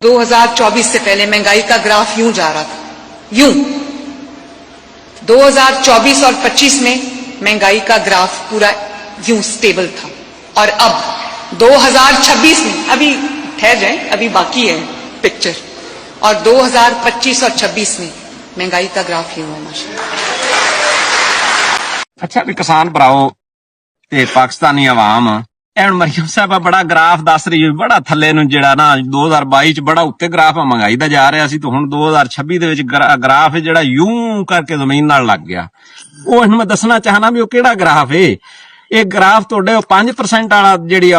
2024 से पहले महंगाई का ग्राफ यूं जा रहा था, यूं। 2024 और 25 में महंगाई का ग्राफ पूरा यूं स्टेबल था, और अब 2026 में, अभी ठहर जाए, अभी बाकी है पिक्चर, और 2025 और 26 में महंगाई का ग्राफ यूं है माशाल्लाह। अच्छा भी किसान भराओ ते पाकिस्तानी आवाम एवं मरियम साहबा बड़ा ग्राफ दस रही है, बड़ा थले ਨੂੰ ਜਿਹੜਾ ਨਾ 2022 ਚ ਬੜਾ ਉੱਤੇ ਗ੍ਰਾਫ ਮਹਿੰਗਾਈ ਦਾ ਜਾ ਰਿਹਾ ਸੀ, ਤੇ ਹੁਣ 2026 ਦੇ ਵਿੱਚ ਗ੍ਰਾਫ ਜਿਹੜਾ ਯੂੰ ਕਰਕੇ ਜ਼ਮੀਨ ਨਾਲ ਲੱਗ ਗਿਆ। ਉਹ ਹੁਣ ਮੈਂ ਦੱਸਣਾ ਚਾਹਨਾ ਵੀ ਉਹ ਕਿਹੜਾ ਗ੍ਰਾਫ ਏ। ਇਹ ਗ੍ਰਾਫ ਤੁਹਾਡੇ 5% ਵਾਲਾ ਜਿਹੜੀ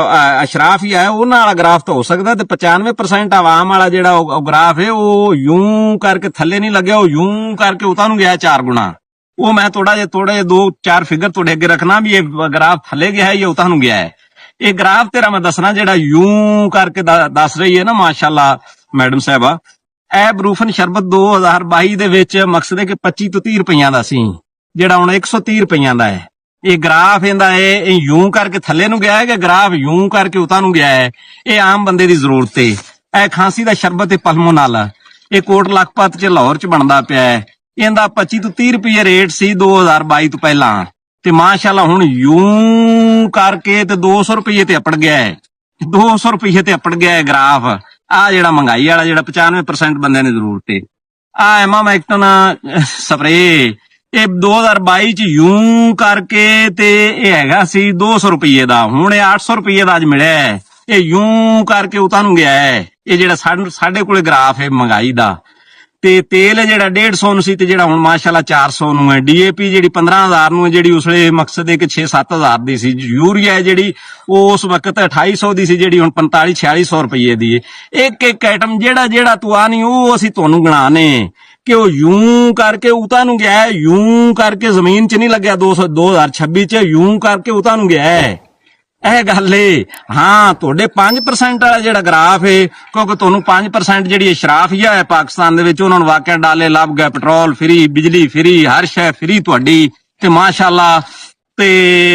ਅਸ਼ਰਾਫ ਹੀ ਹੈ ਉਹਨਾਂ ਵਾਲਾ ਗ੍ਰਾਫ ਤਾਂ ਹੋ ਸਕਦਾ, ਤੇ 95% ਆਵਾਮ ਵਾਲਾ ਜਿਹੜਾ ਉਹ ਗ੍ਰਾਫ ਹੈ ਉਹ ਯੂੰ ਕਰਕੇ ਥੱਲੇ ਨਹੀਂ ਲੱਗਿਆ, ਉਹ ਯੂੰ ਕਰਕੇ ਉਤਾਂ ਨੂੰ ਗਿਆ 4 ਗੁਣਾ। ਉਹ ਮੈਂ ਥੋੜਾ ਜਿਹਾ 2-4 ਫਿਗਰ ਤੁਹਾਡੇ ਅੱਗੇ ਰੱਖਣਾ ਵੀ ਇਹ ਗ੍ਰਾਫ ਥੱਲੇ ਗਿਆ ਹੈ ਜਾਂ ਉਤਾਂ ਨੂੰ ਗਿਆ ਹੈ। ਇਹ ਗ੍ਰਾਫ ਤੇਰਾ ਮੈਂ ਦੱਸਣਾ ਜਿਹੜਾ ਯੂੰ ਕਰਕੇ ਦੱਸ ਰਹੀ ਹੈ ਨਾ ਮਾਸ਼ਾਅੱਲਾ ਮੈਡਮ ਸਾਹਿਬਾ, ਇਹ ਬਰੂਫਨ ਸ਼ਰਬਤ 2022 ਦੇ ਵਿੱਚ ਮਕਸਦ ਹੈ ਕਿ 25 ਤੋਂ 30 ਰੁਪਈਆਂ ਦਾ ਸੀ, ਜਿਹੜਾ ਹੁਣ 130 ਰੁਪਈਆਂ ਦਾ ਹੈ। ਇਹ ਗ੍ਰਾਫ ਇਹਦਾ ਇਹ ਯੂੰ ਕਰਕੇ ਥੱਲੇ ਨੂੰ ਗਿਆ ਹੈ ਕਿ ਗ੍ਰਾਫ ਯੂੰ ਕਰਕੇ ਉਤਾਂ ਨੂੰ ਗਿਆ ਹੈ। ਇਹ ਆਮ ਬੰਦੇ ਦੀ ਜ਼ਰੂਰਤ ਹੈ। ਇਹ ਖਾਂਸੀ ਦਾ ਸ਼ਰਬਤ ਹੈ ਪਲਮੋਨਾਲ, ਇਹ ਕੋਟ ਲਖਪਤ ਚ ਲਾਹੌਰ ਚ ਬਣਦਾ ਪਿਆ ਹੈ। ਇਹਦਾ 25 ਤੋਂ 30 ਰੁਪਏ ਰੇਟ ਸੀ 2022 ਤੋਂ ਪਹਿਲਾਂ, ਤੇ ਮਾਸ਼ਾਅੱਲਾ ਹੁਣ ਯੂੰ ਕਰਕੇ ਤੇ 200 ਰੁਪਏ ਤੇ ਅਪੜ ਗਿਆ ਹੈ। 200 ਰੁਪਏ ਤੇ ਅਪੜ ਗਿਆ ਹੈ ਗ੍ਰਾਫ। ਆ ਜਿਹੜਾ ਮਹਿੰਗਾਈ ਵਾਲਾ ਜਿਹੜਾ 95% ਬੰਦਿਆਂ ਦੀ ਜ਼ਰੂਰਤ ਹੈ, ਆ ਐਮਾਮੈਕਟਨ ਸਪਰੇ, ਇਹ 2022 ਚ ਯੂੰ ਕਰਕੇ ਤੇ ਇਹ ਹੈਗਾ ਸੀ 200 ਰੁਪਏ ਦਾ, ਹੁਣ ਇਹ 800 ਰੁਪਏ ਦਾ ਅੱਜ ਮਿਲਿਆ ਹੈ। ਇਹ ਯੂੰ ਕਰਕੇ ਉਤਾਂ ਨੂੰ ਗਿਆ ਹੈ। ਇਹ ਜਿਹੜਾ ਸਾਡੇ ਕੋਲੇ ਗ੍ਰਾਫ ਹੈ ਮਹਿੰਗਾਈ ਦਾ, ਤੇ ਤੇਲ ਜਿਹੜਾ 150 ਨੂੰ ਸੀ ਤੇ ਜਿਹੜਾ ਹੁਣ ਮਾਸ਼ਾਅੱਲਾ 400 ਨੂੰ ਹੈ। ਡੀਏਪੀ ਜਿਹੜੀ 15,000 ਨੂੰ ਹੈ, ਜਿਹੜੀ ਉਸਲੇ ਮਕਸਦ ਹੈ ਕਿ 6-7,000 ਦੀ ਸੀ। ਯੂਰੀਆ ਜਿਹੜੀ ਉਹ ਉਸ ਵਕਤ 250 ਦੀ ਸੀ, ਜਿਹੜੀ ਹੁਣ 45-4600 ਰੁਪਏ ਦੀ ਹੈ। ਇੱਕ ਆਈਟਮ ਜਿਹੜਾ ਤੂੰ ਆ ਨਹੀਂ, ਉਹ ਅਸੀਂ ਤੁਹਾਨੂੰ ਗਣਾਣੇ ਕਿ ਉਹ ਯੂੰ ਕਰਕੇ ਉਤਾਂ ਨੂੰ ਗਿਆ ਹੈ। ਯੂੰ ਕਰਕੇ ਜ਼ਮੀਨ 'ਚ ਨਹੀਂ ਲੱਗਿਆ 2026 ਚ, ਯੂੰ ਕਰਕੇ ਉਤਾਂ ਨੂੰ ਗਿਆ ਹੈ। ਇਹ ਗੱਲ ਏ। ਹਾਂ, ਤੁਹਾਡੇ 5% ਵਾਲਾ ਜਿਹੜਾ ਗ੍ਰਾਫ ਹੈ, ਕਿਉਂਕਿ ਤੁਹਾਨੂੰ 5% ਜਿਹੜੀ ਅਸ਼ਰਾਫੀਆ ਹੈ ਪਾਕਿਸਤਾਨ ਦੇ ਵਿੱਚ, ਉਹਨਾਂ ਨੂੰ ਵਾਕਿਆ ਡਾਲੇ ਲੱਭ ਗਏ, ਪੈਟਰੋਲ ਫਰੀ, ਬਿਜਲੀ ਫਰੀ, ਹਰ ਸ਼ੈ ਫਰੀ ਤੁਹਾਡੀ, ਤੇ ਮਾਸ਼ਾਅੱਲਾ ਤੇ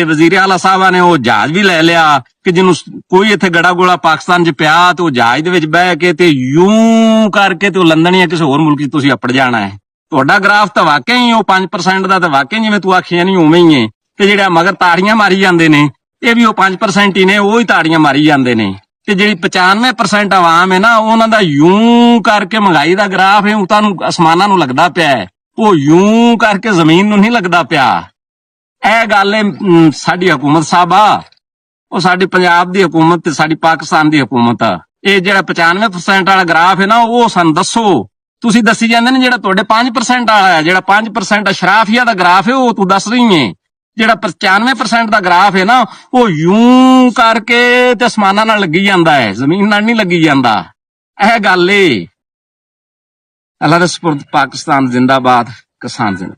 ਵਜ਼ੀਰ ਆਲਾ ਸਾਹਿਬਾਂ ਨੇ ਉਹ ਜਹਾਜ਼ ਵੀ ਲੈ ਲਿਆ ਕਿ ਜਿਹਨੂੰ ਕੋਈ ਇੱਥੇ ਗੜਾ ਗੋਲਾ ਪਾਕਿਸਤਾਨ 'ਚ ਪਿਆ ਤੇ ਉਹ ਜਹਾਜ਼ ਦੇ ਵਿੱਚ ਬਹਿ ਕੇ ਤੇ ਯੂੰ ਕਰਕੇ ਤੇ ਉਹ ਲੰਡਨ ਜਾਂ ਕਿਸੇ ਹੋਰ ਮੁਲਕ 'ਚ ਤੁਸੀਂ ਅਪੜ ਜਾਣਾ ਹੈ। ਤੁਹਾਡਾ ਗ੍ਰਾਫ ਤਾਂ ਵਾਕਿਆ ਹੀ ਉਹ 5% ਦਾ, ਤਾਂ ਵਾਕਿਆ ਜਿਵੇਂ ਤੂੰ ਆਖਿਆ ਨਹੀਂ ਉਵੇਂ ਹੀ ਹੈ। ਤੇ ਜਿਹੜਾ ਮਗਰ ਤਾੜੀਆਂ ਮਾਰੀ ਜਾਂਦੇ ਨੇ, ਇਹ ਵੀ ਉਹ 5% ਹੀ ਨੇ, ਉਹ ਹੀ ਤਾੜੀਆਂ ਮਾਰੀ ਜਾਂਦੇ ਨੇ। ਤੇ ਜਿਹੜੀ 95% ਆਵਾਮ ਹੈ ਨਾ, ਉਹਨਾਂ ਦਾ ਯੂੰ ਕਰਕੇ ਮਹਿੰਗਾਈ ਦਾ ਗ੍ਰਾਫ ਹੈ, ਉਹ ਤੁਹਾਨੂੰ ਅਸਮਾਨਾਂ ਨੂੰ ਲੱਗਦਾ ਪਿਆ ਹੈ, ਉਹ ਯੂੰ ਕਰਕੇ ਜ਼ਮੀਨ ਨੂੰ ਨਹੀਂ ਲੱਗਦਾ ਪਿਆ। ਇਹ ਗੱਲ ਹੈ ਸਾਡੀ ਹਕੂਮਤ ਸਾਹਿਬਾ, ਉਹ ਸਾਡੀ ਪੰਜਾਬ ਦੀ ਹਕੂਮਤ ਤੇ ਸਾਡੀ ਪਾਕਿਸਤਾਨ ਦੀ ਹਕੂਮਤ। ਇਹ ਜਿਹੜਾ 95% ਵਾਲਾ ਗ੍ਰਾਫ ਹੈ ਨਾ, ਉਹ ਸਾਨੂੰ ਦੱਸੋ। ਤੁਸੀਂ ਦੱਸੀ ਜਾਂਦੇ ਨੇ ਜਿਹੜਾ ਤੁਹਾਡੇ 5% ਵਾਲਾ ਹੈ, ਜਿਹੜਾ 5% ਅਸ਼ਰਾਫੀਆ ਦਾ ਗ੍ਰਾਫ ਹੈ, ਉਹ ਤੂੰ ਦੱਸ ਰਹੀ ਹੈ। ਜਿਹੜਾ 95% ਦਾ ਗ੍ਰਾਫ ਹੈ ਨਾ, ਉਹ ਯੂੰ ਕਰਕੇ ਤੇ ਅਸਮਾਨਾਂ ਨਾਲ ਲੱਗੀ ਜਾਂਦਾ ਹੈ, ਜ਼ਮੀਨ ਨਾਲ ਨਹੀਂ ਲੱਗੀ ਜਾਂਦਾ। ਇਹ ਗੱਲ ਏ। ਅੱਲਾਹ ਦਾ ਸਪੁਰਦ, ਪਾਕਿਸਤਾਨ ਜ਼ਿੰਦਾਬਾਦ, ਕਿਸਾਨ ਜ਼ਿੰਦਾਬਾਦ।